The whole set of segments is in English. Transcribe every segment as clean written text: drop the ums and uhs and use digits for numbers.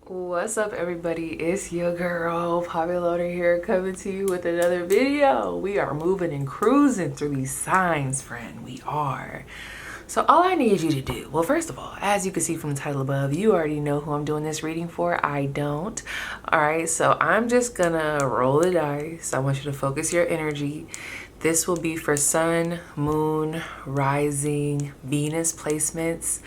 What's up, everybody? It's your girl Popular here, coming to you with another video. We are moving and cruising through these signs, friend. We are. So all I need you to do, well, first of all, as you can see from the title above, you already know who I'm doing this reading for. I don't. All right, so I'm just gonna roll the dice. I want you to focus your energy. This will be for sun, moon, rising, Venus placements,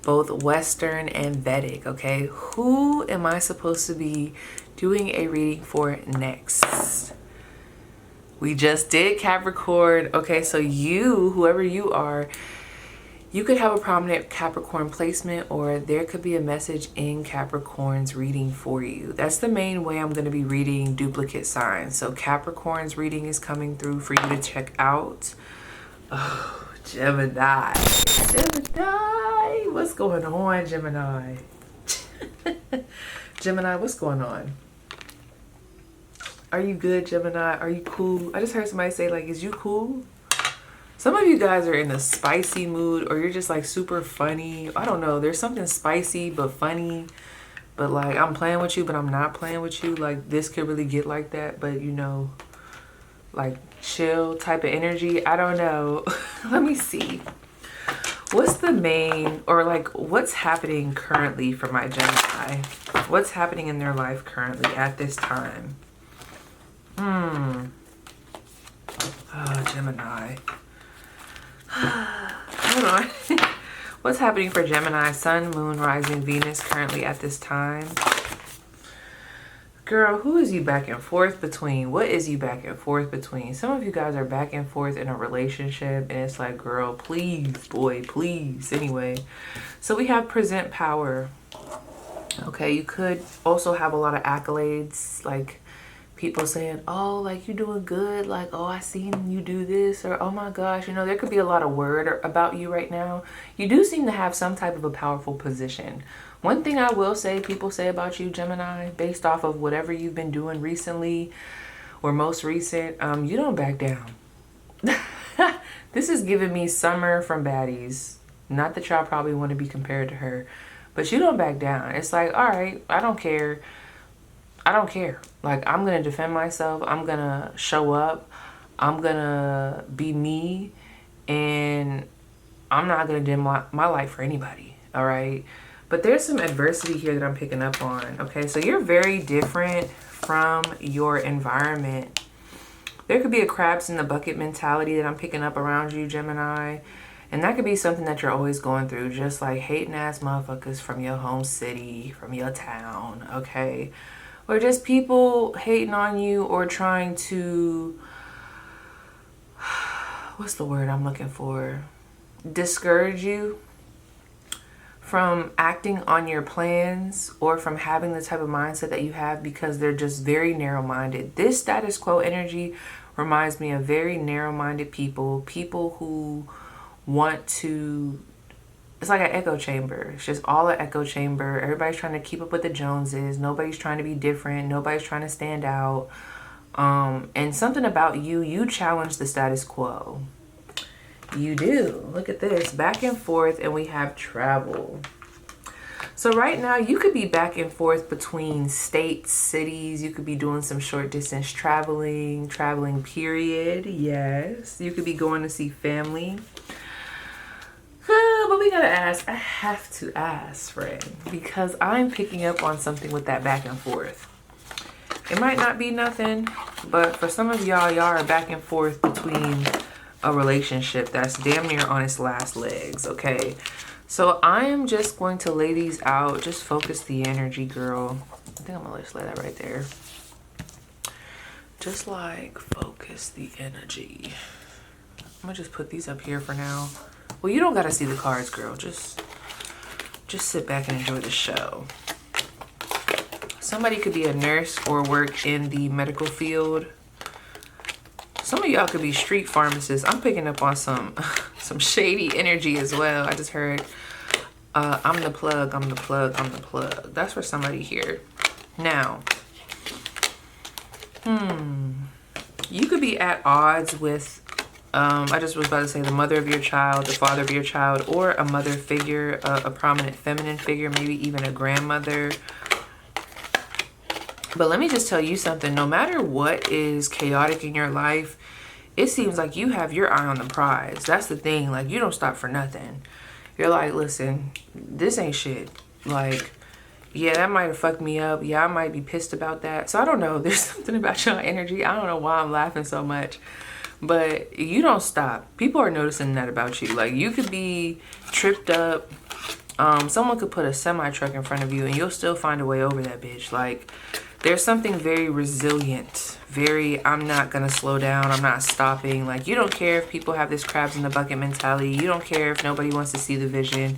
both Western and Vedic, okay? Who am I supposed to be doing a reading for next? We just did Capricorn, okay? So you, whoever you are, you could have a prominent Capricorn placement, or there could be a message in Capricorn's reading for you. That's the main way I'm going to be reading duplicate signs. So Capricorn's reading is coming through for you to check out. Oh, Gemini. Gemini. What's going on, Gemini? Gemini, what's going on? Are you good, Gemini? Are you cool? I just heard somebody say, like, is you cool? Some of you guys are in a spicy mood, or you're just like super funny. I don't know. There's something spicy but funny. But like, I'm playing with you, but I'm not playing with you. Like, this could really get like that, but you know, like chill type of energy. I don't know. Let me see. What's the main, or like, what's happening currently for my Gemini? What's happening in their life currently at this time? Oh, Gemini. Hold on. What's happening for Gemini, sun, moon, rising, Venus currently at this time? Girl, who is you back and forth between? What is you back and forth between? Some of you guys are back and forth in a relationship, and it's like, girl, please, boy, please. Anyway, so we have present power. Okay, you could also have a lot of accolades, like people saying, oh, like, you're doing good, like, oh, I seen you do this, or oh my gosh, you know, there could be a lot of word about you right now. You do seem to have some type of a powerful position. One thing I will say, people say about you, Gemini, based off of whatever you've been doing recently or most recent, you don't back down. This is giving me Summer from Baddies. Not that y'all probably want to be compared to her, but you don't back down. It's like, all right, I don't care. I don't care. Like, I'm going to defend myself. I'm going to show up. I'm going to be me. And I'm not going to dim my light for anybody. All right. But there's some adversity here that I'm picking up on. Okay. So you're very different from your environment. There could be a crabs in the bucket mentality that I'm picking up around you, Gemini. And that could be something that you're always going through. Just like hating ass motherfuckers from your home city, from your town. Okay. Or just people hating on you or trying to, what's the word I'm looking for? Discourage you from acting on your plans or from having the type of mindset that you have, because they're just very narrow-minded. This status quo energy reminds me of very narrow-minded people. People who want to, it's like an echo chamber. It's just all an echo chamber. Everybody's trying to keep up with the Joneses. Nobody's trying to be different. Nobody's trying to stand out. And something about you, you challenge the status quo. You do. Look at this. Back and forth, and we have travel. So right now, you could be back and forth between states, cities. You could be doing some short distance traveling period. Yes. You could be going to see family. But we gotta ask, I have to ask, friend, because I'm picking up on something with that back and forth. It might not be nothing, but for some of y'all are back and forth between a relationship that's damn near on its last legs, okay? So I am just going to lay these out. Just focus the energy, girl. I think I'm gonna just lay that right there. Just like focus the energy. I'm gonna just put these up here for now. Well, you don't gotta see the cards, girl. Just sit back and enjoy the show. Somebody could be a nurse or work in the medical field. Some of y'all could be street pharmacists. I'm picking up on some shady energy as well. I just heard, I'm the plug, I'm the plug, I'm the plug. That's for somebody here. Now, you could be at odds with, I just was about to say the mother of your child, the father of your child, or a mother figure, a prominent feminine figure, maybe even a grandmother. But let me just tell you something. No matter what is chaotic in your life, it seems like you have your eye on the prize. That's the thing. Like, you don't stop for nothing. You're like, listen, this ain't shit. Like, yeah, that might have fucked me up. Yeah, I might be pissed about that. So I don't know. There's something about your energy. I don't know why I'm laughing so much. But you don't stop. People are noticing that about you. Like, you could be tripped up. Someone could put a semi-truck in front of you and you'll still find a way over that bitch. Like, there's something very resilient, very, I'm not gonna slow down, I'm not stopping. Like, you don't care if people have this crabs in the bucket mentality. You don't care if nobody wants to see the vision.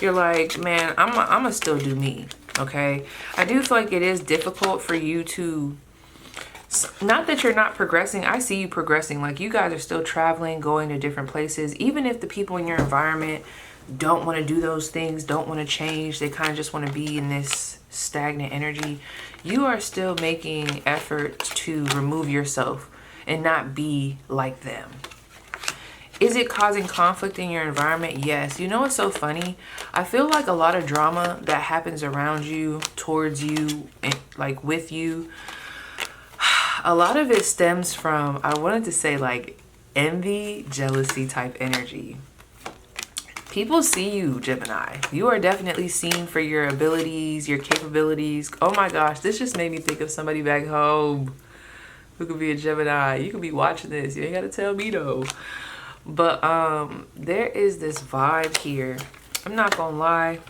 You're like, man, I'm gonna still do me, okay? I do feel like it is difficult for you to, not that you're not progressing. I see you progressing. Like, you guys are still traveling, going to different places. Even if the people in your environment don't want to do those things, don't want to change, they kind of just want to be in this stagnant energy, you are still making efforts to remove yourself and not be like them. Is it causing conflict in your environment? Yes. You know what's so funny? I feel like a lot of drama that happens around you, towards you, and like with you, a lot of it stems from, I wanted to say, like, envy, jealousy type energy. People see you, Gemini. You are definitely seen for your abilities, your capabilities. Oh my gosh, this just made me think of somebody back home who could be a Gemini. You could be watching this. You ain't gotta tell me though. But there is this vibe here. I'm not gonna lie.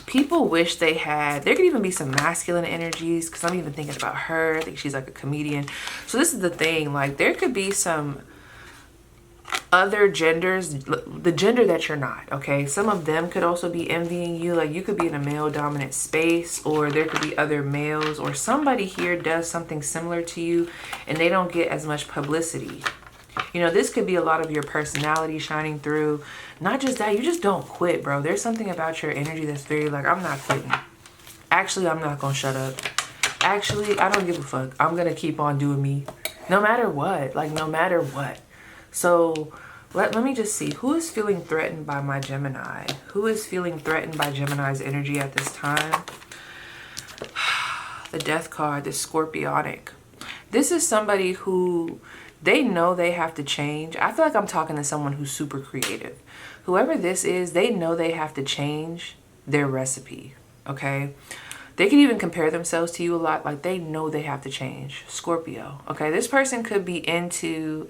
People wish they had, there could even be some masculine energies, because I'm even thinking about her. I think she's like a comedian. So this is the thing, like, there could be some other genders, the gender that you're not, okay? Some of them could also be envying you. Like, you could be in a male dominant space, or there could be other males, or somebody here does something similar to you and they don't get as much publicity. You know, this could be a lot of your personality shining through. Not just that, you just don't quit, bro. There's something about your energy that's very like, I'm not quitting. Actually, I'm not gonna shut up. Actually, I don't give a fuck. I'm gonna keep on doing me. No matter what. Like, no matter what. So let me just see. Who is feeling threatened by my Gemini? Who is feeling threatened by Gemini's energy at this time? The Death card, the Scorpionic. This is somebody who, they know they have to change. I feel like I'm talking to someone who's super creative. Whoever this is, they know they have to change their recipe, okay? They can even compare themselves to you a lot. Like, they know they have to change. Scorpio, okay? This person could be into,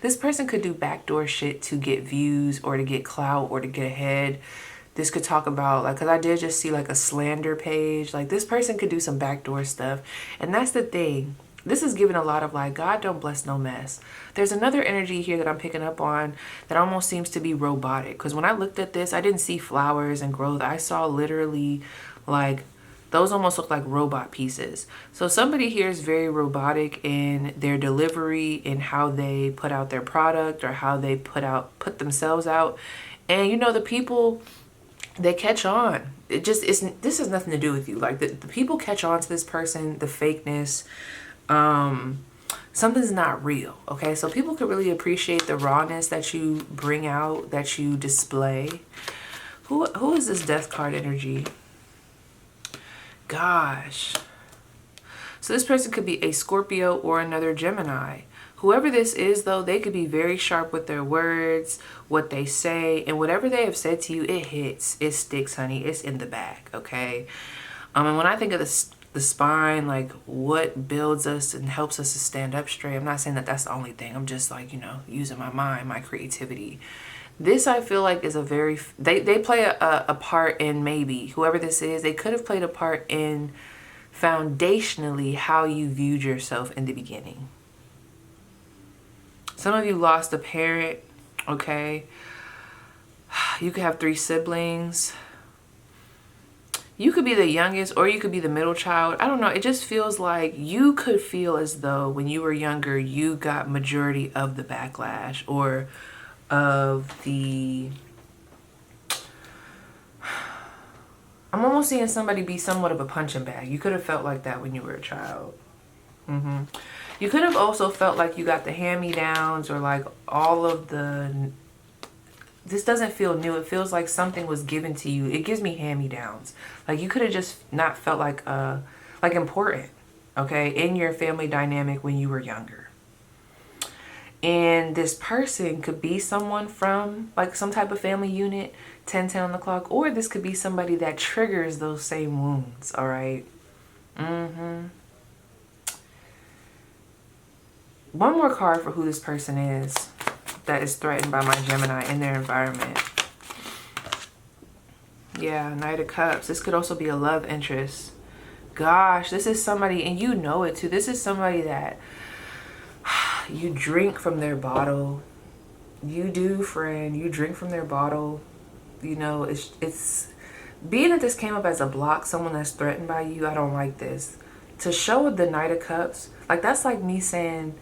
this person could do backdoor shit to get views or to get clout or to get ahead. This could talk about, like, because I did just see like a slander page. Like, this person could do some backdoor stuff. And that's the thing. This is giving a lot of like, God don't bless no mess. There's another energy here that I'm picking up on that almost seems to be robotic. Because when I looked at this, I didn't see flowers and growth. I saw literally like, those almost look like robot pieces. So somebody here is very robotic in their delivery, in how they put out their product or how they put themselves out. And you know, the people, they catch on. It just isn't, this has nothing to do with you. Like, the people catch on to this person, the fakeness. Something's not real, okay? So people could really appreciate the rawness that you bring out, that you display. Who is this Death card energy? Gosh. So this person could be a Scorpio or another Gemini. Whoever this is, though, they could be very sharp with their words, what they say, and whatever they have said to you, it hits, it sticks, honey. It's in the bag, okay? And when I think of the spine, like what builds us and helps us to stand up straight, I'm not saying that that's the only thing. I'm just like, you know, using my mind, my creativity. This, I feel like, is a very, they play a part in, maybe, whoever this is, they could have played a part in foundationally how you viewed yourself in the beginning. Some of you lost a parent, okay? You could have 3 siblings. You could be the youngest or you could be the middle child. I don't know. It just feels like you could feel as though when you were younger, you got majority of the backlash or of the, I'm almost seeing somebody be somewhat of a punching bag. You could have felt like that when you were a child. You could have also felt like you got the hand-me-downs or like all of the, this doesn't feel new. It feels like something was given to you. It gives me hand-me-downs. Like, you could have just not felt like like important, okay, in your family dynamic when you were younger. And this person could be someone from like some type of family unit, 10 on the clock, or this could be somebody that triggers those same wounds, all right? One more card for who this person is that is threatened by my Gemini in their environment. Yeah, Knight of Cups. This could also be a love interest. Gosh, this is somebody, and you know it too. This is somebody that you drink from their bottle. You do, friend. You drink from their bottle. You know, it's being that this came up as a block, someone that's threatened by you. I don't like this. To show the Knight of Cups, like that's like me saying,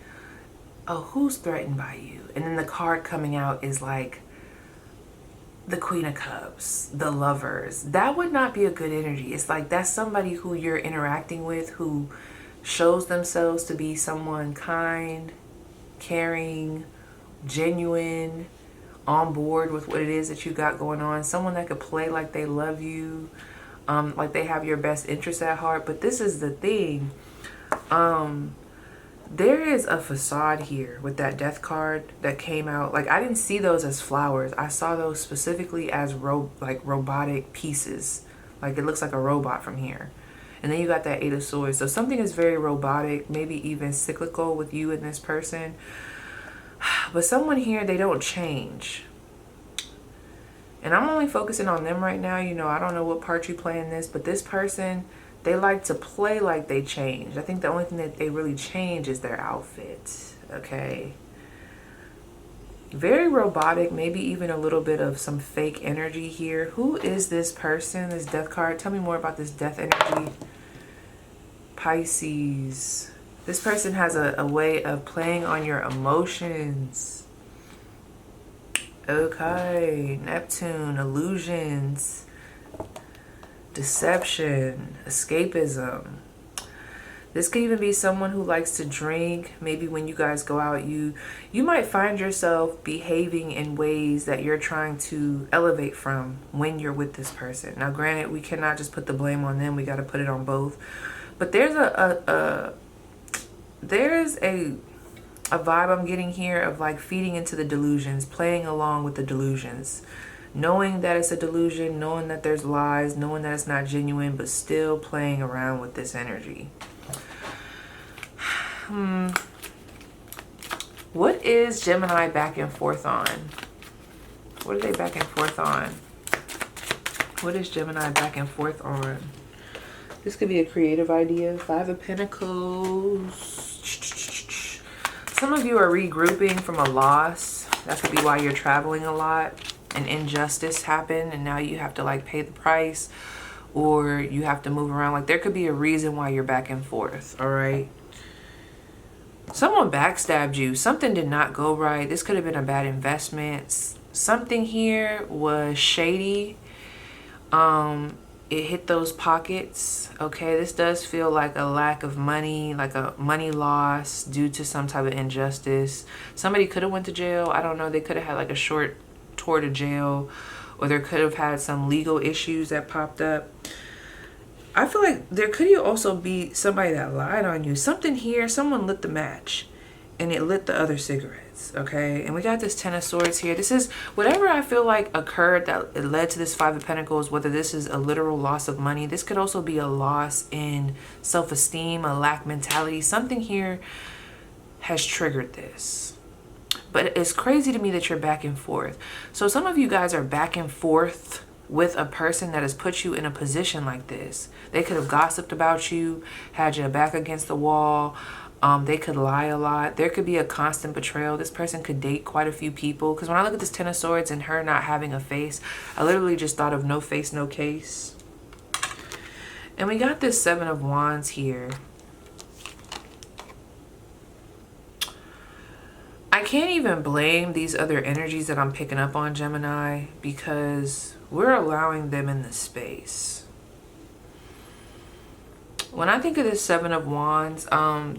oh, who's threatened by you? And then the card coming out is like the Queen of Cups, the Lovers. That would not be a good energy. It's like that's somebody who you're interacting with who shows themselves to be someone kind, caring, genuine, on board with what it is that you got going on. Someone that could play like they love you, like they have your best interest at heart. But this is the thing. There is a facade here with that death card that came out. Like, I didn't see those as flowers. I saw those specifically as robotic pieces. Like, it looks like a robot from here. And then you got that Eight of Swords. So something is very robotic, maybe even cyclical with you and this person. But someone here, they don't change. And I'm only focusing on them right now. You know, I don't know what part you play in this, but this person, they like to play like they change. I think the only thing that they really change is their outfit, okay? Very robotic, maybe even a little bit of some fake energy here. Who is this person, this death card? Tell me more about this death energy. Pisces. This person has a way of playing on your emotions. Okay, Neptune, illusions, deception, escapism. This could even be someone who likes to drink. Maybe when you guys go out, you might find yourself behaving in ways that you're trying to elevate from when you're with this person. Now, granted, we cannot just put the blame on them. We got to put it on both. But there's a vibe I'm getting here of like feeding into the delusions, playing along with the delusions, knowing that it's a delusion, knowing that there's lies, knowing that it's not genuine, but still playing around with this energy. What is Gemini back and forth on? What are they back and forth on? What is Gemini back and forth on? This could be a creative idea. Five of Pentacles. Some of you are regrouping from a loss. That could be why you're traveling a lot. An injustice happened and now you have to like pay the price, or you have to move around. Like there could be a reason why you're back and forth, all right? Someone backstabbed you. Something did not go right. This could have been a bad investment. Something here was shady. It hit those pockets. Okay, this does feel like a lack of money, like a money loss due to some type of injustice. Somebody could have went to jail. I don't know. They could have had like a short tour to jail, or there could have had some legal issues that popped up. I feel like there could also be somebody that lied on you. Something here, someone lit the match and it lit the other cigarettes, okay? And we got this Ten of Swords here. This is whatever I feel like occurred that led to this Five of Pentacles, whether this is a literal loss of money. This could also be a loss in self-esteem, a lack mentality. Something here has triggered this. But it's crazy to me that you're back and forth. So some of you guys are back and forth with a person that has put you in a position like this. They could have gossiped about you, had your back against the wall. They could lie a lot. There could be a constant betrayal. This person could date quite a few people. Because when I look at this Ten of Swords and her not having a face, I literally just thought of no face, no case. And we got this Seven of Wands here. I can't even blame these other energies that I'm picking up on, Gemini, because we're allowing them in the space. When I think of this Seven of Wands,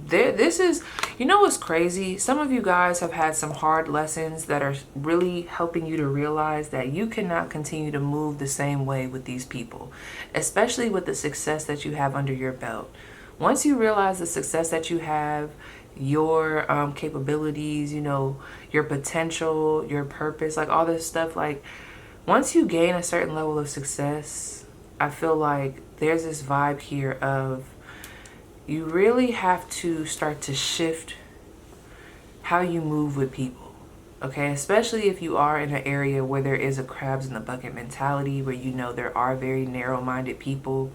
this is, you know what's crazy? Some of you guys have had some hard lessons that are really helping you to realize that you cannot continue to move the same way with these people, especially with the success that you have under your belt. Once you realize the success that you have, your capabilities, you know, your potential, your purpose, like all this stuff, like once you gain a certain level of success, I feel like there's this vibe here of you really have to start to shift how you move with people, okay? Especially if you are in an area where there is a crabs in the bucket mentality, where you know there are very narrow-minded people.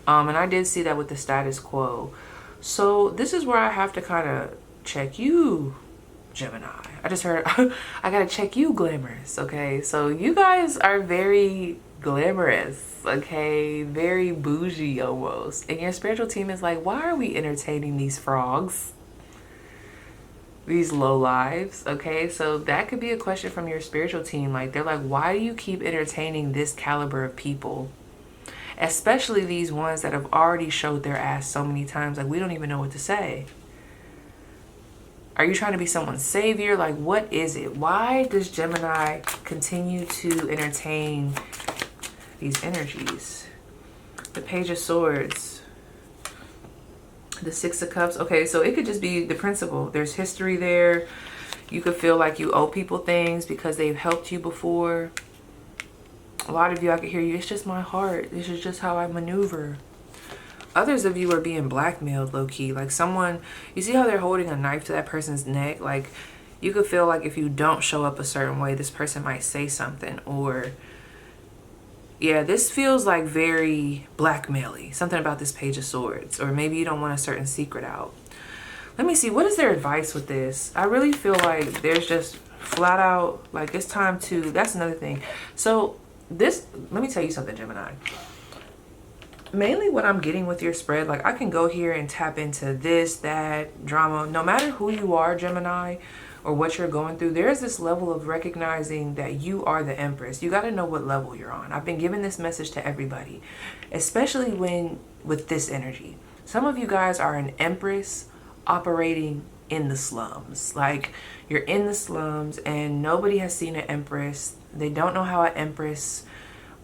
And I did see that with the status quo. So this is where I have to kind of check you, Gemini. I just heard, I gotta check you, glamorous, okay? So you guys are very glamorous, okay? Very bougie almost. And your spiritual team is like, why are we entertaining these frogs? These low lives, okay? So that could be a question from your spiritual team. Like, they're like, why do you keep entertaining this caliber of people? Especially these ones that have already showed their ass so many times. Like, we don't even know what to say. Are you trying to be someone's savior? Like, what is it? Why does Gemini continue to entertain these energies? The Page of Swords. The Six of Cups. Okay, so it could just be the principle. There's history there. You could feel like you owe people things because they've helped you before. A lot of you, I could hear you, it's just my heart. This is just how I maneuver. Others of you are being blackmailed, low-key. Like someone, you see how they're holding a knife to that person's neck? Like you could feel like if you don't show up a certain way, this person might say something. Or, yeah, this feels like very blackmail-y. Something about this Page of Swords. Or maybe you don't want a certain secret out. Let me see, what is their advice with this? I really feel like there's just flat out, like it's time to, that's another thing. So this, let me tell you something, Gemini. Mainly what I'm getting with your spread, like I can go here and tap into this, that, drama. No matter who you are, Gemini, or what you're going through, there's this level of recognizing that you are the Empress. You got to know what level you're on. I've been giving this message to everybody, especially when with this energy. Some of you guys are an Empress operating in the slums. Like you're in the slums and nobody has seen an Empress. They don't know how an Empress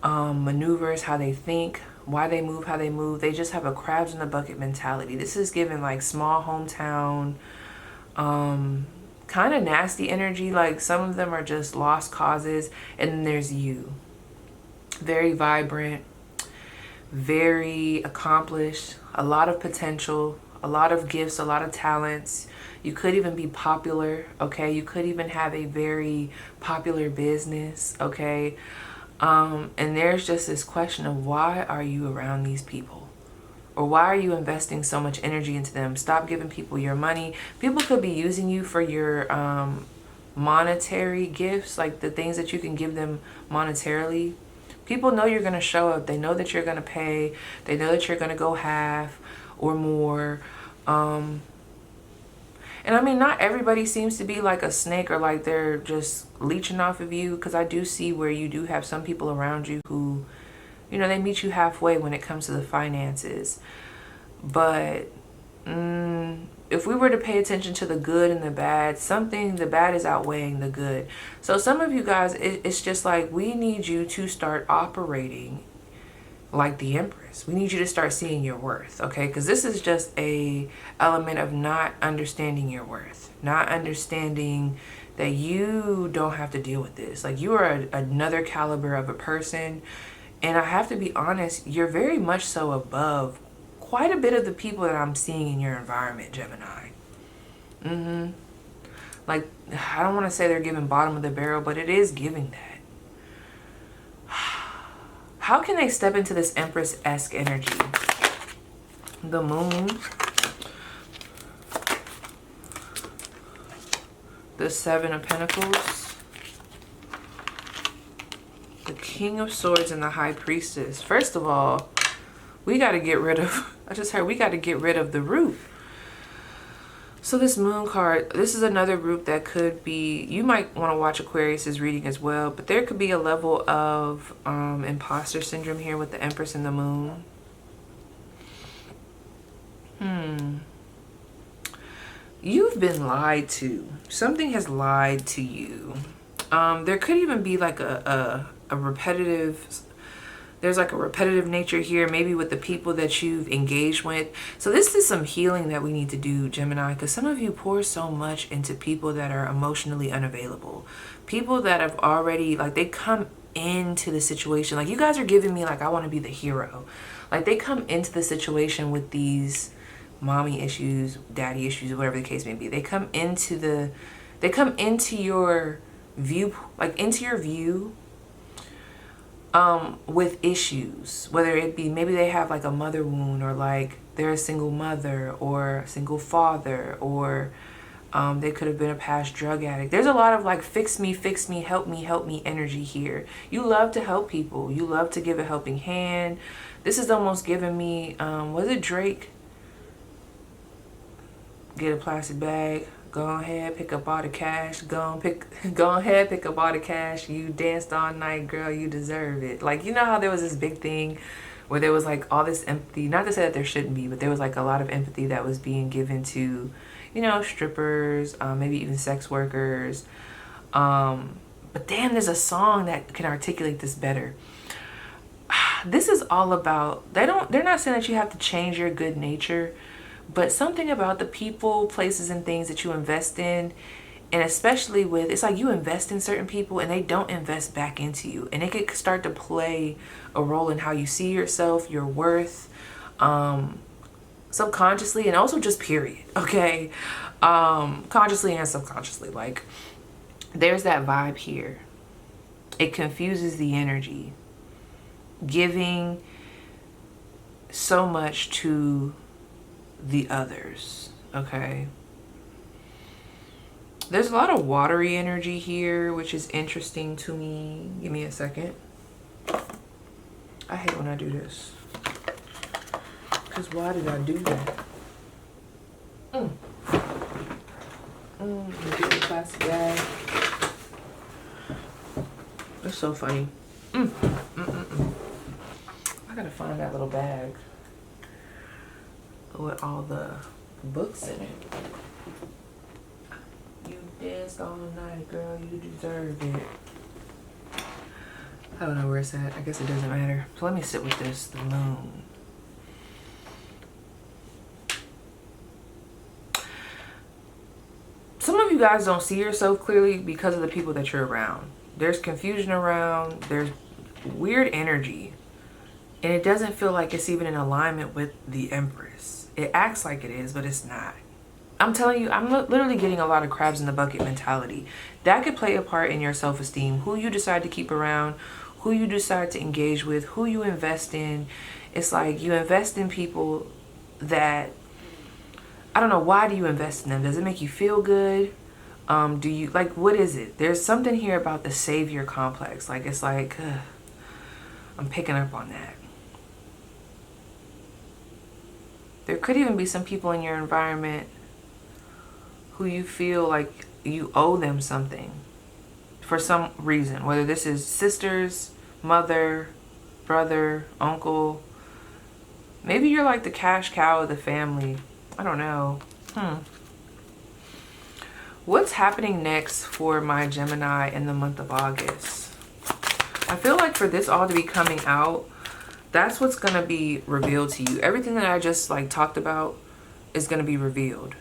maneuvers, how they think, why they move, how they move. They just have a crabs in the bucket mentality. This is given like small hometown, kind of nasty energy. Like some of them are just lost causes. And then there's you. Very vibrant, very accomplished, a lot of potential, a lot of gifts, a lot of talents. You could even be popular, okay? You could even have a very popular business, okay? And there's just this question of why are you around these people? Or why are you investing so much energy into them? Stop giving people your money. People could be using you for your monetary gifts, like the things that you can give them monetarily. People know you're going to show up. They know that you're going to pay. They know that you're going to go half or more. And I mean, not everybody seems to be like a snake or like they're just leeching off of you. Because I do see where you do have some people around you who, you know, they meet you halfway when it comes to the finances. But if we were to pay attention to the good and the bad, the bad is outweighing the good. So some of you guys, it's just like we need you to start operating like the Empress. We need you to start seeing your worth, okay? Because this is just a element of not understanding your worth, not understanding that you don't have to deal with this. Like you are another caliber of a person. And I have to be honest, you're very much so above quite a bit of the people that I'm seeing in your environment, Gemini. Like, I don't want to say they're giving bottom of the barrel, but it is giving that. How can they step into this Empress-esque energy? The Moon. The Seven of Pentacles. The King of Swords and the High Priestess. First of all, we got to get rid of, I just heard we got to get rid of the root. So this Moon card, this is another group that could be, you might want to watch Aquarius's reading as well, but there could be a level of imposter syndrome here with the Empress and the Moon. You've been lied to. Something has lied to you. There could even be like a repetitive, there's like a repetitive nature here, maybe with the people that you've engaged with. So this is some healing that we need to do, Gemini, because some of you pour so much into people that are emotionally unavailable. People that have already, like, they come into the situation. Like, you guys are giving me, like, I want to be the hero. Like, they come into the situation with these mommy issues, daddy issues, whatever the case may be. They come into your view, like into your view, with issues, whether it be maybe they have like a mother wound, or like they're a single mother or a single father, or they could have been a past drug addict. There's a lot of like fix me, help me energy here. You love to help people. You love to give a helping hand. This is almost giving me, was it Drake? Get a plastic bag. Go ahead, pick up all the cash. Go ahead, pick up all the cash. You danced all night, girl. You deserve it. Like, you know how there was this big thing where there was like all this empathy. Not to say that there shouldn't be, but there was like a lot of empathy that was being given to, you know, strippers, maybe even sex workers. But damn, there's a song that can articulate this better. This is all about, they're not saying that you have to change your good nature, but something about the people, places, and things that you invest in, and especially with, it's like you invest in certain people and they don't invest back into you. And it could start to play a role in how you see yourself, your worth, subconsciously, and also just period, okay? Consciously and subconsciously. Like, there's that vibe here. It confuses the energy. Giving so much to the others, okay? There's a lot of watery energy here, which is interesting to me. Give me a second. I hate when I do this, because why did I do that? Get the plastic bag. That's so funny. I gotta find that little bag with all the books in it. You danced all night, girl. You deserve it. I don't know where it's at. I guess it doesn't matter. So let me sit with this, the moon. Some of you guys don't see yourself clearly because of the people that you're around. There's confusion around. There's weird energy. And it doesn't feel like it's even in alignment with the Empress. It acts like it is, but it's not. I'm telling you, I'm literally getting a lot of crabs in the bucket mentality. That could play a part in your self-esteem. Who you decide to keep around, who you decide to engage with, who you invest in. It's like you invest in people that, I don't know, why do you invest in them? Does it make you feel good? Do you, like, what is it? There's something here about the savior complex. Like, it's like, I'm picking up on that. There could even be some people in your environment who you feel like you owe them something for some reason. Whether this is sisters, mother, brother, uncle. Maybe you're like the cash cow of the family. I don't know. What's happening next for my Gemini in the month of August? I feel like for this all to be coming out, that's what's going to be revealed to you. Everything that I just like talked about is going to be revealed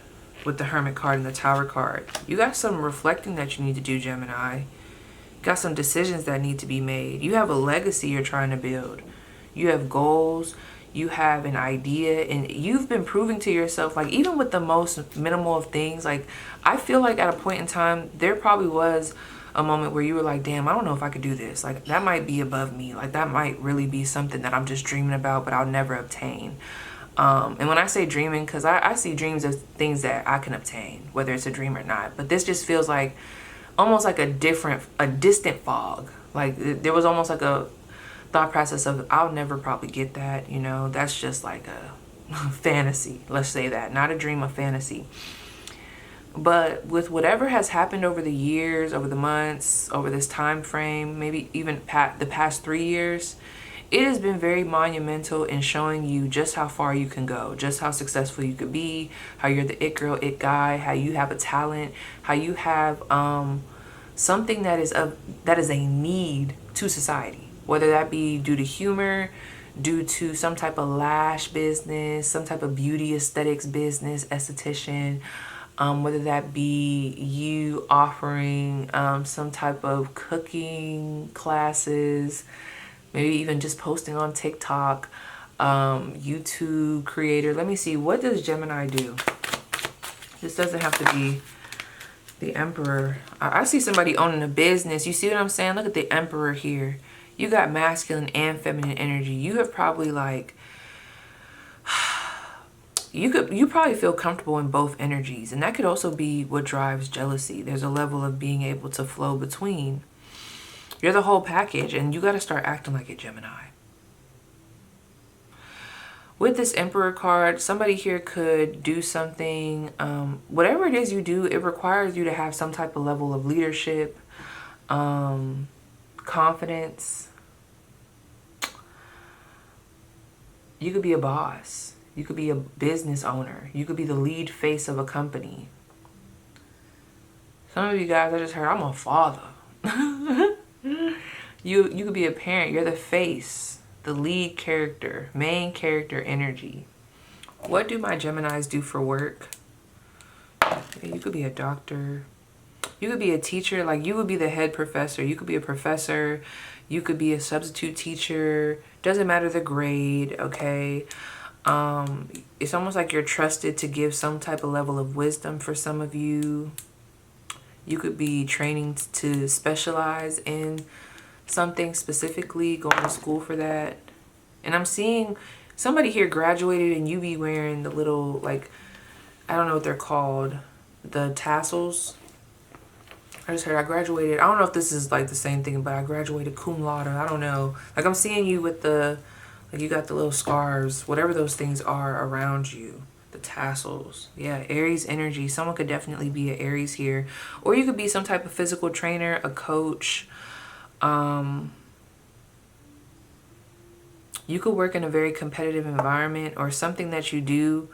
with the Hermit card and the Tower card. You got some reflecting that you need to do, Gemini. You got some decisions that need to be made. You have a legacy you're trying to build. You have goals. You have an idea, and you've been proving to yourself, like, even with the most minimal of things, like, I feel like at a point in time, there probably was a moment where you were like, damn, I don't know if I could do this. Like, that might be above me. Like, that might really be something that I'm just dreaming about, but I'll never obtain. And when I say dreaming, because I see dreams as things that I can obtain, whether it's a dream or not. But this just feels like almost like a distant fog. Like, there was almost like a thought process of, I'll never probably get that, you know, that's just like a fantasy, let's say that, not a dream, a fantasy. But with whatever has happened over the years, over the months, over this time frame, maybe even the past 3 years, It has been very monumental in showing you just how far you can go, just how successful you could be, how you're the it girl, it guy, how you have a talent, how you have something that is a need to society, whether that be due to humor, due to some type of lash business, some type of beauty aesthetics business, esthetician, whether that be you offering some type of cooking classes, maybe even just posting on TikTok, YouTube creator. Let me see, what does Gemini do? This doesn't have to be the Emperor. I see somebody owning a business. You see what I'm saying? Look at the Emperor here. You got masculine and feminine energy. You have probably like, you probably feel comfortable in both energies. And that could also be what drives jealousy. There's a level of being able to flow between. You're the whole package, and you got to start acting like a Gemini. With this Emperor card, somebody here could do something, whatever it is you do, it requires you to have some type of level of leadership, confidence. You could be a boss. You could be a business owner. You could be the lead face of a company. Some of you guys, I just heard, I'm a father. You could be a parent. You're the face, the lead character, main character energy. What do my Geminis do for work? You could be a doctor. You could be a teacher. Like, you would be the head professor. You could be a professor. You could be a substitute teacher. Doesn't matter the grade, okay? It's almost like you're trusted to give some type of level of wisdom for some of you. You could be training to specialize in something specifically, going to school for that. And I'm seeing somebody here graduated and you be wearing the little, like, I don't know what they're called, the tassels. I just heard I graduated. I don't know if this is like the same thing, but I graduated cum laude. I don't know. Like, I'm seeing you with the, like, you got the little scarves, whatever those things are around you. The tassels. Yeah, Aries energy. Someone could definitely be an Aries here. Or you could be some type of physical trainer, a coach. You could work in a very competitive environment, or something that you do,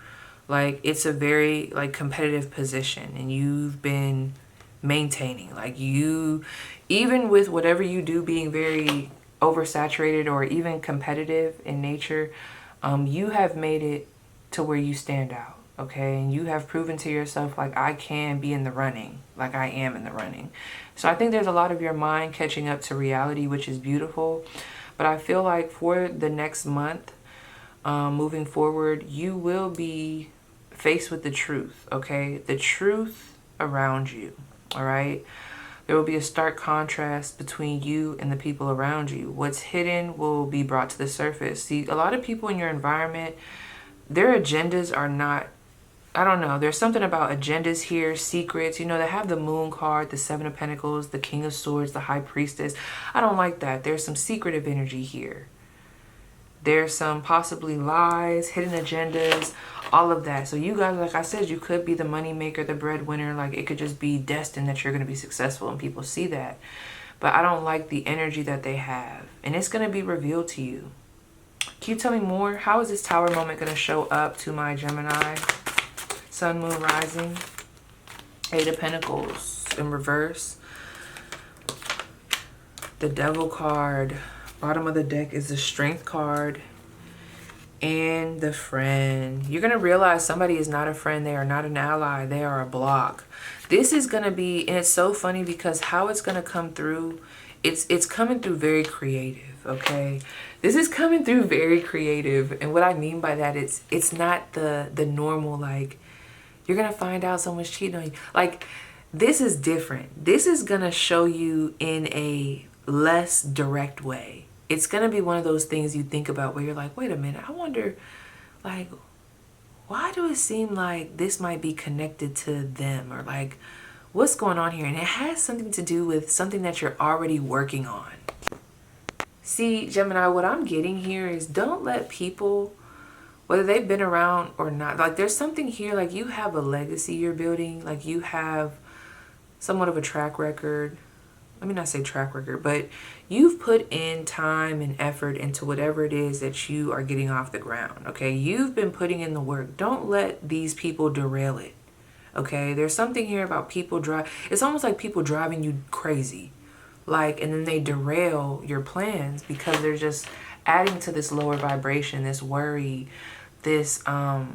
like, it's a very, like, competitive position, and you've been maintaining, like, you, even with whatever you do being very oversaturated or even competitive in nature, you have made it to where you stand out, okay? And you have proven to yourself, like, I can be in the running, like I am in the running. So I think there's a lot of your mind catching up to reality, which is beautiful. But I feel like for the next month, moving forward, you will be faced with the truth, okay? The truth around you, all right? There will be a stark contrast between you and the people around you. What's hidden will be brought to the surface. See, a lot of people in your environment, their agendas are not, I don't know, there's something about agendas here, secrets. You know, they have the Moon card, the Seven of Pentacles, the King of Swords, the High Priestess. I don't like that. There's some secretive energy here. There's some possibly lies, hidden agendas, all of that. So you guys, like I said, you could be the money maker, the breadwinner. Like, it could just be destined that you're going to be successful, and people see that. But I don't like the energy that they have. And it's going to be revealed to you. Can you tell me more? How is this Tower moment going to show up to my Gemini? Sun, Moon, Rising. Eight of Pentacles in reverse. The Devil card. Bottom of the deck is the Strength card. And the Friend. You're going to realize somebody is not a friend. They are not an ally. They are a block. This is going to be, and it's so funny because how it's going to come through, it's coming through very creative, okay? This is coming through very creative. And what I mean by that, it's not the normal, like, you're going to find out someone's cheating on you. Like, this is different. This is going to show you in a less direct way. It's going to be one of those things you think about where you're like, wait a minute, I wonder, like, why do it seem like this might be connected to them? Or like, what's going on here? And it has something to do with something that you're already working on. See, Gemini, what I'm getting here is don't let people, whether they've been around or not, like, there's something here, like, you have a legacy you're building, like, you have somewhat of a track record, let me not say track record, but you've put in time and effort into whatever it is that you are getting off the ground, okay? You've been putting in the work. Don't let these people derail it, okay? There's something here about people it's almost like people driving you crazy, like, and then they derail your plans because they're just adding to this lower vibration, this worry, this, I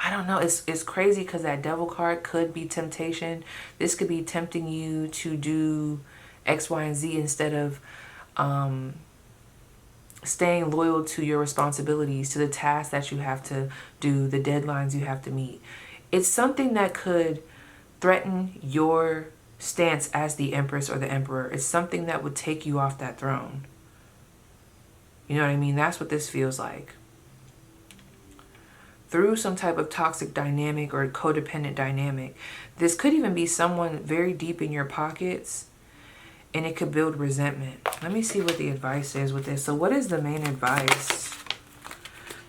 don't know, it's crazy because that devil card could be temptation. This could be tempting you to do X, Y, and Z instead of staying loyal to your responsibilities, to the tasks that you have to do, the deadlines you have to meet. It's something that could threaten your stance as the Empress or the Emperor. It's something that would take you off that throne. You know what I mean? That's what this feels like. Through some type of toxic dynamic or codependent dynamic. This could even be someone very deep in your pockets, and it could build resentment. Let me see what the advice is with this. So what is the main advice?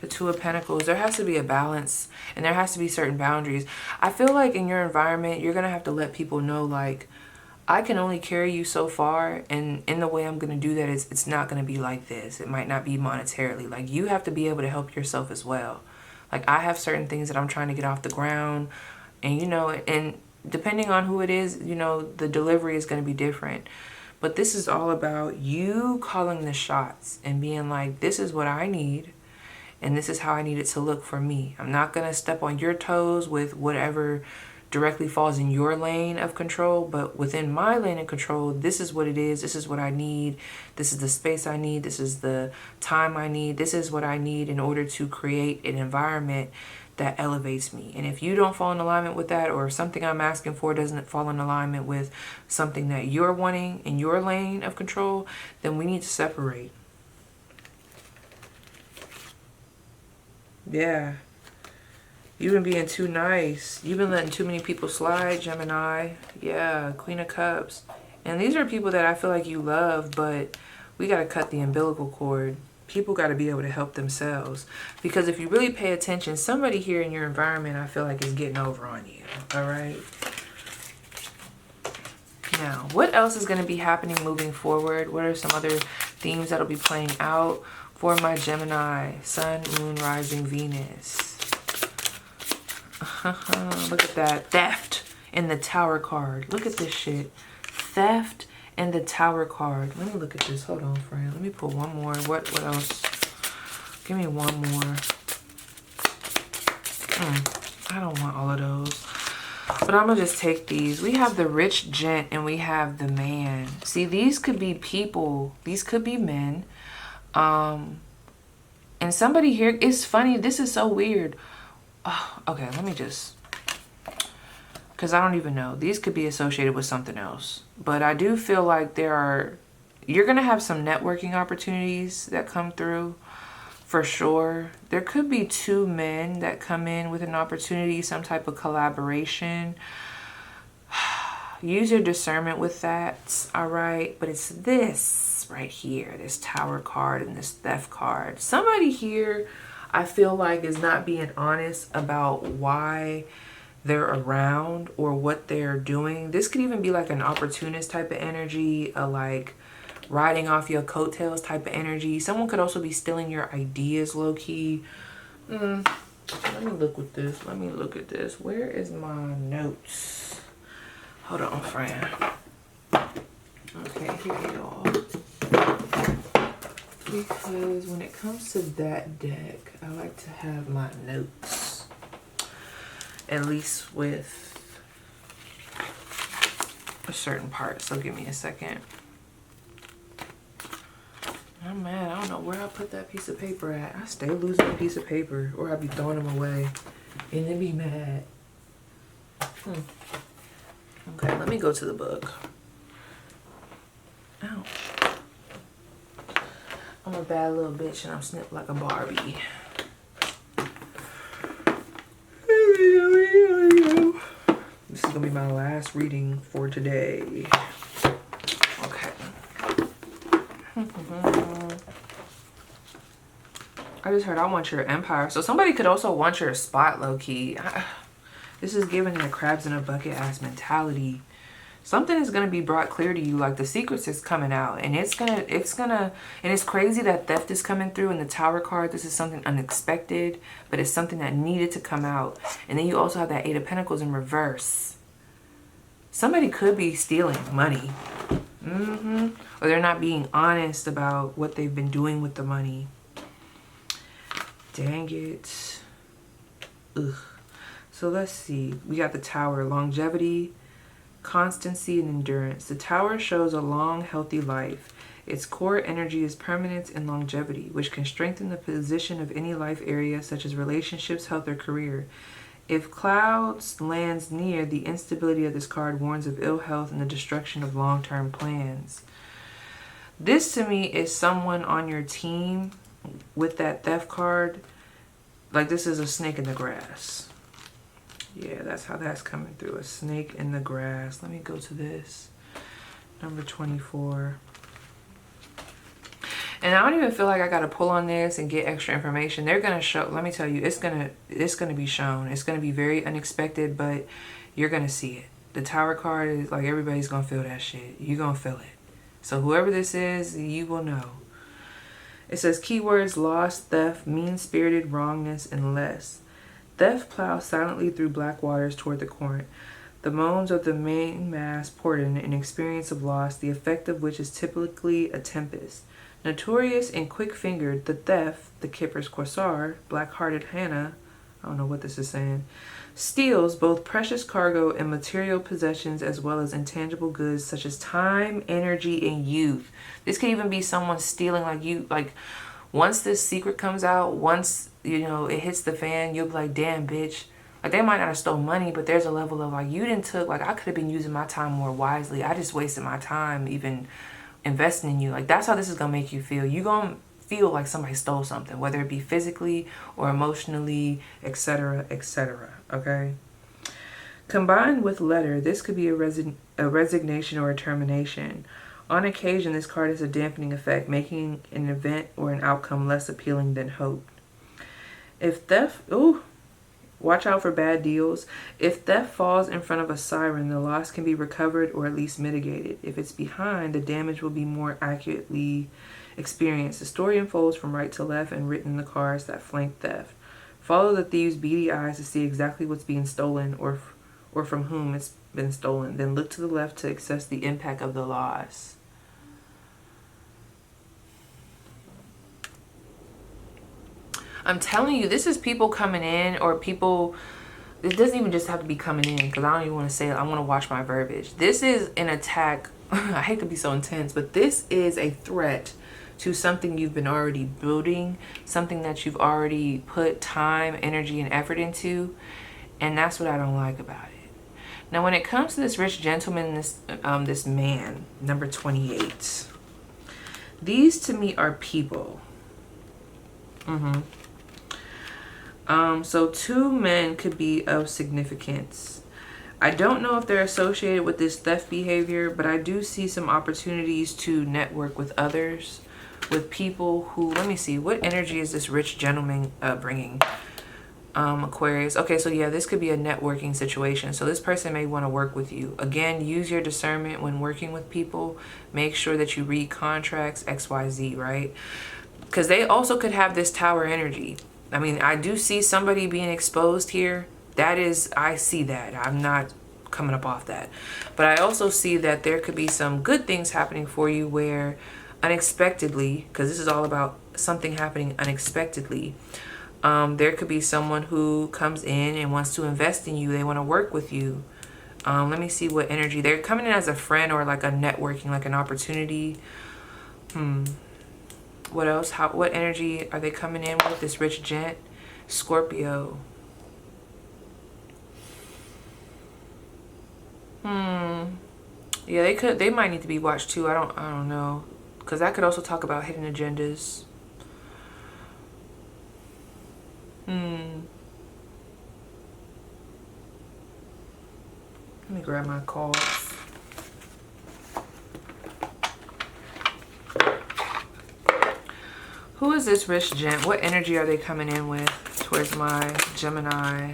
The Two of Pentacles. There has to be a balance, and there has to be certain boundaries. I feel like in your environment, you're going to have to let people know, like, I can only carry you so far, and in the way I'm going to do that is it's not going to be like this. It might not be monetarily. Like, you have to be able to help yourself as well. Like, I have certain things that I'm trying to get off the ground, and, you know, and depending on who it is, you know, the delivery is going to be different. But this is all about you calling the shots and being like, this is what I need, and this is how I need it to look for me. I'm not going to step on your toes with whatever directly falls in your lane of control, but within my lane of control, this is what it is. This is what I need. This is the space I need. This is the time I need. This is what I need in order to create an environment that elevates me. And if you don't fall in alignment with that, or if something I'm asking for doesn't fall in alignment with something that you're wanting in your lane of control, then we need to separate. Yeah. You've been being too nice. You've been letting too many people slide, Gemini. Yeah, Queen of Cups. And these are people that I feel like you love, but we got to cut the umbilical cord. People got to be able to help themselves. Because if you really pay attention, somebody here in your environment, I feel like, is getting over on you. All right? Now, what else is going to be happening moving forward? What are some other themes that'll be playing out for my Gemini? Sun, Moon, Rising, Venus. Look at that. Theft and the Tower card. Look at this shit. Theft and the Tower card. Let me look at this. Hold on, friend. Let me pull one more. What else? Give me one more. I don't want all of those. But I'm going to just take these. We have the rich gent and we have the man. See, these could be people. These could be men. And somebody here, it's funny. This is so weird. Oh, okay, let me just, because I don't even know. These could be associated with something else. But I do feel like you're going to have some networking opportunities that come through for sure. There could be two men that come in with an opportunity, some type of collaboration. Use your discernment with that, all right? But it's this right here, this Tower card and this Theft card. Somebody here, I feel like, is not being honest about why they're around or what they're doing. This could even be like an opportunist type of energy, a like riding off your coattails type of energy. Someone could also be stealing your ideas low-key. Let me look with this. Let me look at this. Where is my notes? Hold on, friend. Okay, here you go. Because when it comes to that deck, I like to have my notes, at least with a certain part. So give me a second. I'm mad. I don't know where I put that piece of paper at. I stay losing a piece of paper, or I be throwing them away and then be mad. Okay, let me go to the book. Ow. I'm a bad little bitch and I'm snipped like a Barbie. This is gonna be my last reading for today. Okay. I just heard I want your empire. So somebody could also want your spot low-key. This is giving a crabs in a bucket ass mentality Something is going to be brought clear to you. Like the secrets is coming out, and it's crazy that theft is coming through in the Tower card. This is something unexpected, but it's something that needed to come out. And then you also have that 8 of Pentacles in reverse. Somebody could be stealing money. Or they're not being honest about what they've been doing with the money. Dang it. Ugh. So let's see. We got the Tower, longevity, constancy, and endurance. The Tower shows a long, healthy life. Its core energy is permanence and longevity, which can strengthen the position of any life area, such as relationships, health, or career. If clouds lands near, the instability of this card warns of ill health and the destruction of long-term plans. This to me is someone on your team with that theft card. Like this is a snake in the grass. Yeah, that's how that's coming through. A snake in the grass. Let me go to this. Number 24. And I don't even feel like I got to pull on this and get extra information. They're going to show, let me tell you, it's going to be shown. It's going to be very unexpected, but you're going to see it. The Tower card is like everybody's going to feel that shit. You're going to feel it. So whoever this is, you will know. It says keywords: lost, theft, mean-spirited, wrongness, and less. Theft plows silently through black waters toward the current. The moans of the mainmast portent an experience of loss, the effect of which is typically a tempest. Notorious and quick-fingered, the theft, the Kipper's Corsair, black-hearted Hannah, I don't know what this is saying, steals both precious cargo and material possessions as well as intangible goods such as time, energy, and youth. This could even be someone stealing like you. Like once this secret comes out, once you know it hits the fan, you'll be like, damn, bitch. Like they might not have stolen money, but there's a level of like you didn't took, like I could have been using my time more wisely. I just wasted my time even investing in you. Like that's how this is gonna make you feel. You gonna feel like somebody stole something, whether it be physically or emotionally, etc., etc. Okay. Combined with letter, this could be a resignation or a termination. On occasion, this card has a dampening effect, making an event or an outcome less appealing than hoped. If theft, watch out for bad deals. If theft falls in front of a siren, the loss can be recovered or at least mitigated. If it's behind, the damage will be more accurately experienced. The story unfolds from right to left and written in the cards that flank theft. Follow the thieves' beady eyes to see exactly what's being stolen or from whom it's been stolen. Then look to the left to assess the impact of the loss. I'm telling you, this is people coming in or people, it doesn't even just have to be coming in because I don't even want to say it. I want to watch my verbiage. This is an attack. I hate to be so intense, but this is a threat to something you've been already building, something that you've already put time, energy, and effort into. And that's what I don't like about it. Now, when it comes to this rich gentleman, this man, number 28, these to me are people. So 2 men could be of significance. I don't know if they're associated with this theft behavior, but I do see some opportunities to network with others, with people who, let me see, what energy is this rich gentleman bringing? Aquarius. Okay, so yeah, this could be a networking situation. So this person may want to work with you. Again, use your discernment when working with people. Make sure that you read contracts, XYZ, right? Because they also could have this Tower energy. I mean, I do see somebody being exposed here. That is, I see that. I'm not coming up off that. But I also see that there could be some good things happening for you where unexpectedly, because this is all about something happening unexpectedly, there could be someone who comes in and wants to invest in you. They want to work with you. Let me see what energy. They're coming in as a friend or like a networking, like an opportunity. What else? What energy are they coming in with? This rich gent, Scorpio. Yeah, they might need to be watched too. I don't know, because that could also talk about hidden agendas. Let me grab my cards. Who is this rich gent? What energy are they coming in with towards my Gemini?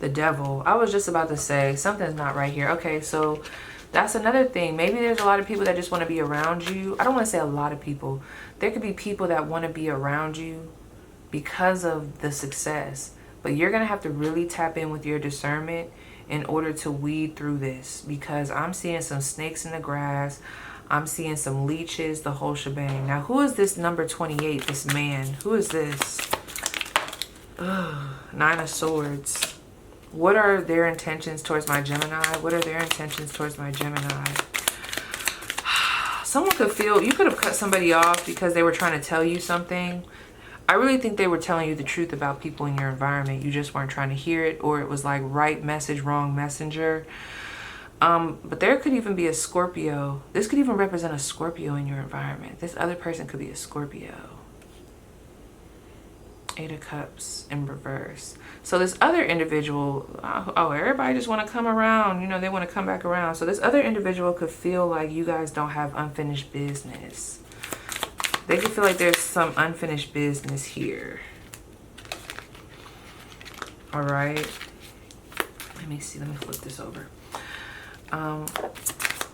The devil. I was just about to say something's not right here. Okay, so that's another thing. Maybe there's a lot of people that just want to be around you. I don't want to say a lot of people. There could be people that want to be around you because of the success. But you're going to have to really tap in with your discernment in order to weed through this. Because I'm seeing some snakes in the grass. I'm seeing some leeches, the whole shebang. Now, who is this number 28, this man? Who is this? Ugh, 9 of Swords. What are their intentions towards my Gemini? What are their intentions towards my Gemini? Someone could feel, you could have cut somebody off because they were trying to tell you something. I really think they were telling you the truth about people in your environment. You just weren't trying to hear it, or it was like right message, wrong messenger. But there could even be a Scorpio. This could even represent a Scorpio in your environment. This other person could be a Scorpio. 8 of Cups in reverse. So this other individual, oh, everybody just want to come around. You know, they want to come back around. So this other individual could feel like you guys don't have unfinished business. They could feel like there's some unfinished business here. All right. Let me see. Let me flip this over.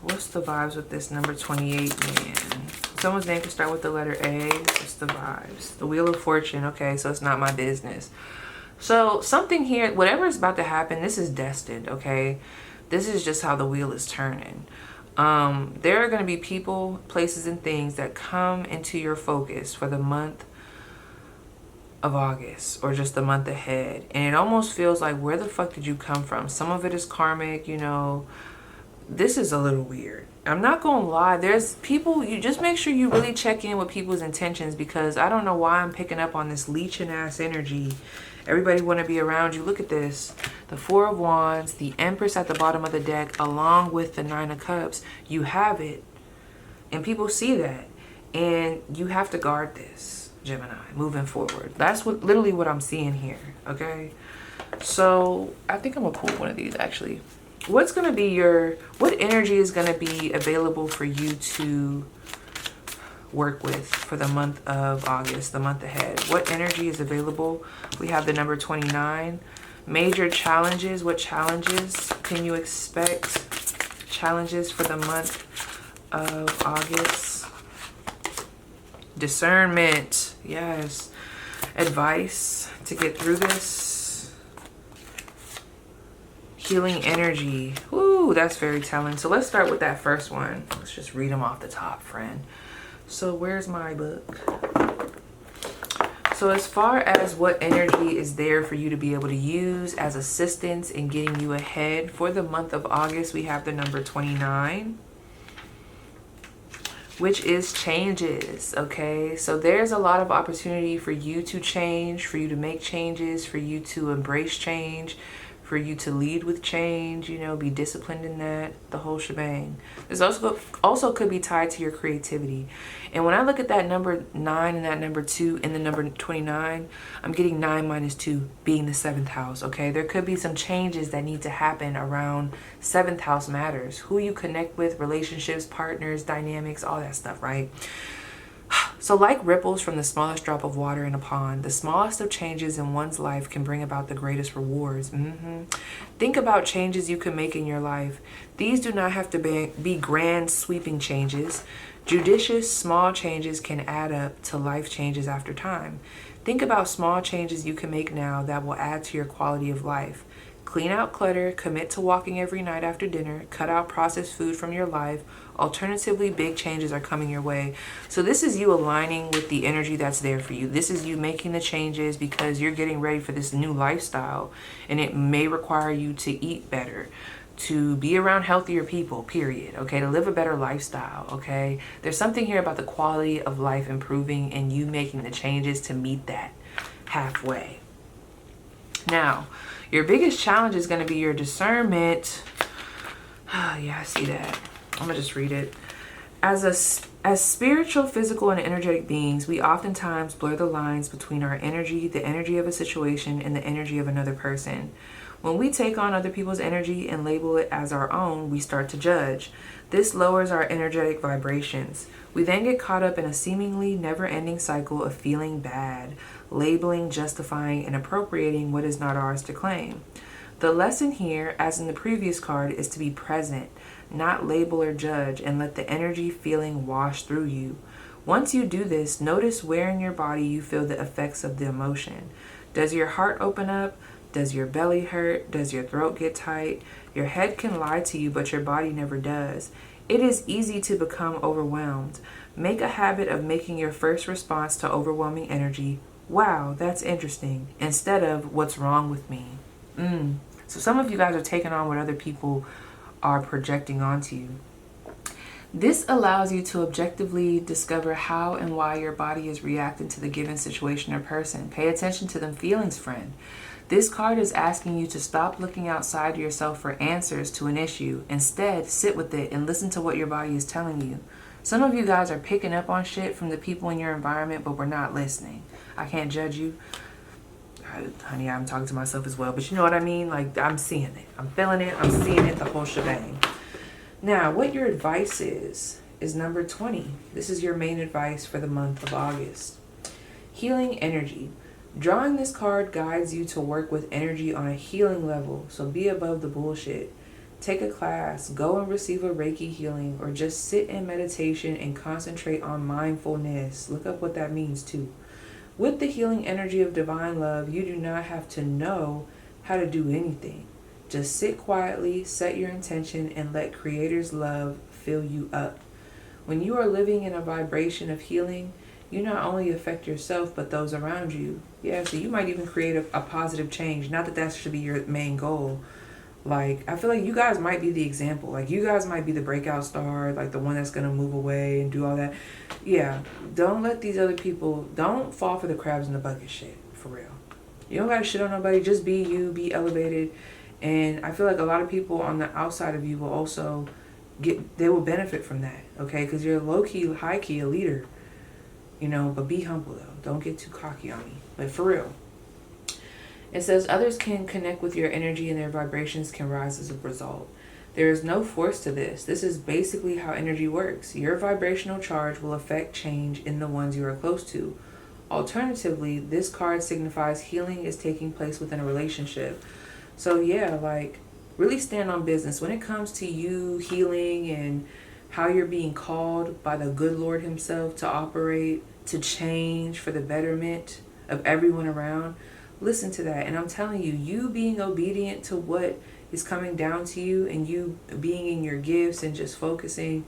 What's the vibes with this number 28 man? Someone's name can start with the letter A. What's the vibes? The Wheel of Fortune. Okay, so it's not my business. So something here, whatever is about to happen, this is destined, okay? This is just how the wheel is turning. There are going to be people, places, and things that come into your focus for the month of August, or just the month ahead. And it almost feels like, where the fuck did you come from? Some of it is karmic, you know. This is a little weird. I'm not gonna lie, there's people, you just make sure you really check in with people's intentions, because I don't know why I'm picking up on this leeching ass energy. Everybody want to be around you. Look at this. The 4 of Wands, the Empress at the bottom of the deck, along with the 9 of Cups. You have it. And people see that. And you have to guard this, Gemini, moving forward. That's what literally what I'm seeing here, okay? So I think I'm gonna pull one of these, actually. What's going to be what energy is going to be available for you to work with for the month of August, the month ahead? What energy is available? We have the number 29. Major challenges. What challenges can you expect? Challenges for the month of August. Discernment. Yes. Advice to get through this. Healing energy. Ooh, that's very telling. So let's start with that first one. Let's just read them off the top, friend. So where's my book? So as far as what energy is there for you to be able to use as assistance in getting you ahead for the month of August, we have the number 29, which is changes, okay? So there's a lot of opportunity for you to change, for you to make changes, for you to embrace change, for you to lead with change, you know, be disciplined in that, the whole shebang. This also could be tied to your creativity. And when I look at that number 9 and that number 2 and the number 29, I'm getting 9 minus 2 being the 7th house, okay? There could be some changes that need to happen around 7th house matters. Who you connect with, relationships, partners, dynamics, all that stuff, right? So like ripples from the smallest drop of water in a pond, the smallest of changes in one's life can bring about the greatest rewards. Think about changes you can make in your life. These do not have to be grand sweeping changes. Judicious small changes can add up to life changes after time. Think about small changes you can make now that will add to your quality of life. Clean out clutter, commit to walking every night after dinner, cut out processed food from your life. Alternatively, big changes are coming your way. So this is you aligning with the energy that's there for you. This is you making the changes because you're getting ready for this new lifestyle, and it may require you to eat better, to be around healthier people, period, okay, to live a better lifestyle, okay? There's something here about the quality of life improving and you making the changes to meet that halfway. Now, your biggest challenge is going to be your discernment. Yeah, I see that. I'm going to just read it. As spiritual, physical, and energetic beings, we oftentimes blur the lines between our energy, the energy of a situation, and the energy of another person. When we take on other people's energy and label it as our own, we start to judge. This lowers our energetic vibrations. We then get caught up in a seemingly never-ending cycle of feeling bad, labeling, justifying, and appropriating what is not ours to claim. The lesson here, as in the previous card, is to be present, not label or judge, and let the energy feeling wash through you. Once you do this, notice where in your body you feel the effects of the emotion. Does your heart open up? Does your belly hurt? Does your throat get tight? Your head can lie to you, but your body never does. It is easy to become overwhelmed. Make a habit of making your first response to overwhelming energy, "Wow, that's interesting," instead of "What's wrong with me?" So some of you guys are taking on what other people are projecting onto you. This allows you to objectively discover how and why your body is reacting to the given situation or person. Pay attention to them feelings, friend. This card is asking you to stop looking outside yourself for answers to an issue. Instead, sit with it and listen to what your body is telling you. Some of you guys are picking up on shit from the people in your environment, but we're not listening. I can't judge you. Honey, I'm talking to myself as well, but you know what I mean? Like, I'm seeing it. I'm feeling it. I'm seeing it, the whole shebang. Now, what your advice is number 20. This is your main advice for the month of August. Healing energy. Drawing this card guides you to work with energy on a healing level, so be above the bullshit. Take a class, go and receive a Reiki healing, or just sit in meditation and concentrate on mindfulness. Look up what that means too. With the healing energy of divine love, you do not have to know how to do anything. Just sit quietly, set your intention, and let Creator's love fill you up. When you are living in a vibration of healing, you not only affect yourself, but those around you. Yeah, so you might even create a positive change. Not that that should be your main goal. Like, I feel like you guys might be the example. Like, you guys might be the breakout star, like the one that's going to move away and do all that. Yeah, don't let these other people, don't fall for the crabs in the bucket shit, for real. You don't got to shit on nobody. Just be you, be elevated. And I feel like a lot of people on the outside of you will also they will benefit from that, okay? Because you're low-key, high-key a leader, you know, but be humble, though. Don't get too cocky on me. But for real. It says others can connect with your energy and their vibrations can rise as a result. There is no force to this. This is basically how energy works. Your vibrational charge will affect change in the ones you are close to. Alternatively, this card signifies healing is taking place within a relationship. So yeah, like, really stand on business. When it comes to you healing and how you're being called by the good Lord himself to operate, to change for the betterment of everyone around, listen to that. And I'm telling you, you being obedient to what is coming down to you and you being in your gifts and just focusing,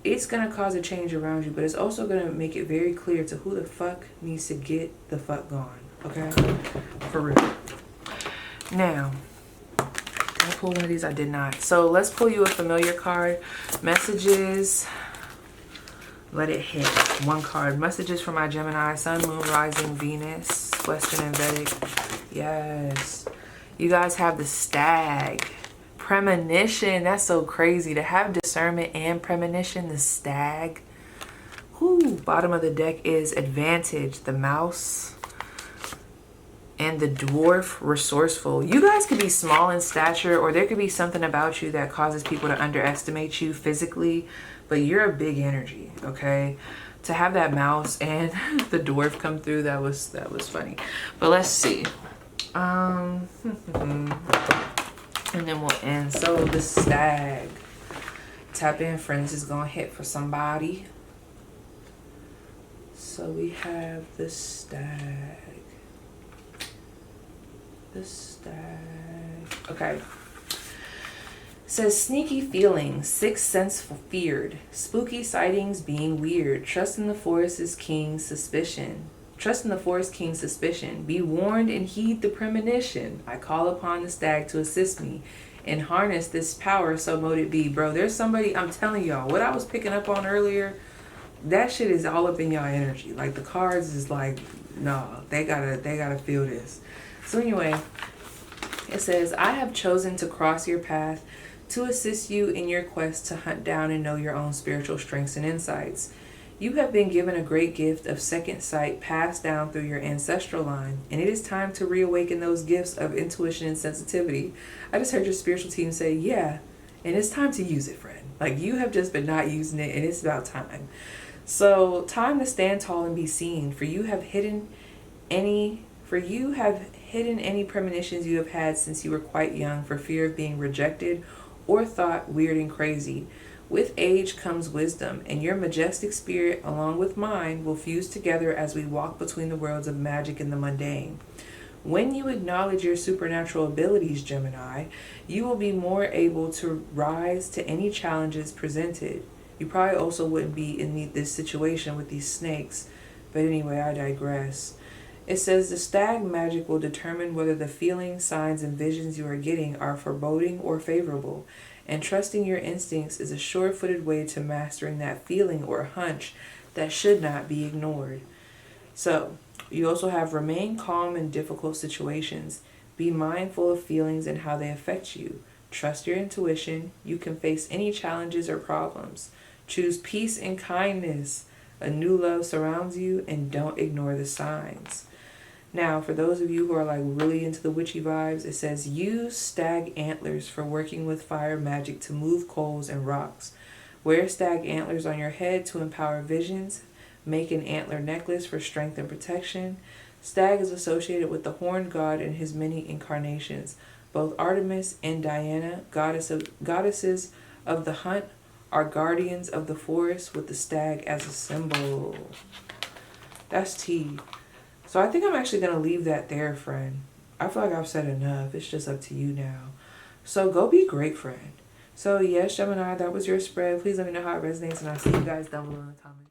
it's going to cause a change around you, but it's also going to make it very clear to who the fuck needs to get the fuck gone. Okay? For real. Now, did I pull one of these? I did not. So let's pull you a familiar card. Messages. Let it hit. One card. Messages for my Gemini. Sun, Moon, Rising, Venus. Western and Vedic. Yes. You guys have the Stag. Premonition. That's so crazy. To have discernment and premonition. The Stag. Whoo. Bottom of the deck is Advantage. The Mouse. And the Dwarf, Resourceful. You guys could be small in stature, or there could be something about you that causes people to underestimate you physically, but you're a big energy, okay? To have that Mouse and the Dwarf come through, that was funny. But let's see. And then we'll end. So the Stag. Tap in, friends. This is gonna hit for somebody. So we have the Stag. The Stag. Okay. Says sneaky feelings, sixth sense feared, spooky sightings being weird. Trust in the forest is king's suspicion. Trust in the forest king's suspicion. Be warned and heed the premonition. I call upon the Stag to assist me and harness this power, so mote it be. Bro, there's somebody, I'm telling y'all, what I was picking up on earlier, that shit is all up in y'all energy. Like, the cards is like, no, they gotta feel this. So anyway, it says, I have chosen to cross your path to assist you in your quest to hunt down and know your own spiritual strengths and insights. You have been given a great gift of second sight passed down through your ancestral line, and it is time to reawaken those gifts of intuition and sensitivity. I just heard your spiritual team say, yeah, and it's time to use it, friend. Like, you have just been not using it, and it's about time. So, time to stand tall and be seen, for you have hidden any For you have hidden any premonitions you have had since you were quite young for fear of being rejected or thought weird and crazy. With age comes wisdom, and your majestic spirit, along with mine, will fuse together as we walk between the worlds of magic and the mundane. When you acknowledge your supernatural abilities, Gemini, you will be more able to rise to any challenges presented. You probably also wouldn't be in this situation with these snakes, but anyway, I digress. It says the stag magic will determine whether the feelings, signs, and visions you are getting are foreboding or favorable, and trusting your instincts is a sure-footed way to mastering that feeling or hunch that should not be ignored. So, you also have remain calm in difficult situations. Be mindful of feelings and how they affect you. Trust your intuition. You can face any challenges or problems. Choose peace and kindness. A new love surrounds you, and don't ignore the signs. Now, for those of you who are like really into the witchy vibes, it says use stag antlers for working with fire magic to move coals and rocks. Wear stag antlers on your head to empower visions. Make an antler necklace for strength and protection. Stag is associated with the horned god in his many incarnations. Both Artemis and Diana, goddesses of the hunt, are guardians of the forest with the stag as a symbol. That's tea. So I think I'm actually going to leave that there, friend. I feel like I've said enough. It's just up to you now. So go be great, friend. So yes, Gemini, that was your spread. Please let me know how it resonates, and I'll see you guys down below in the comments.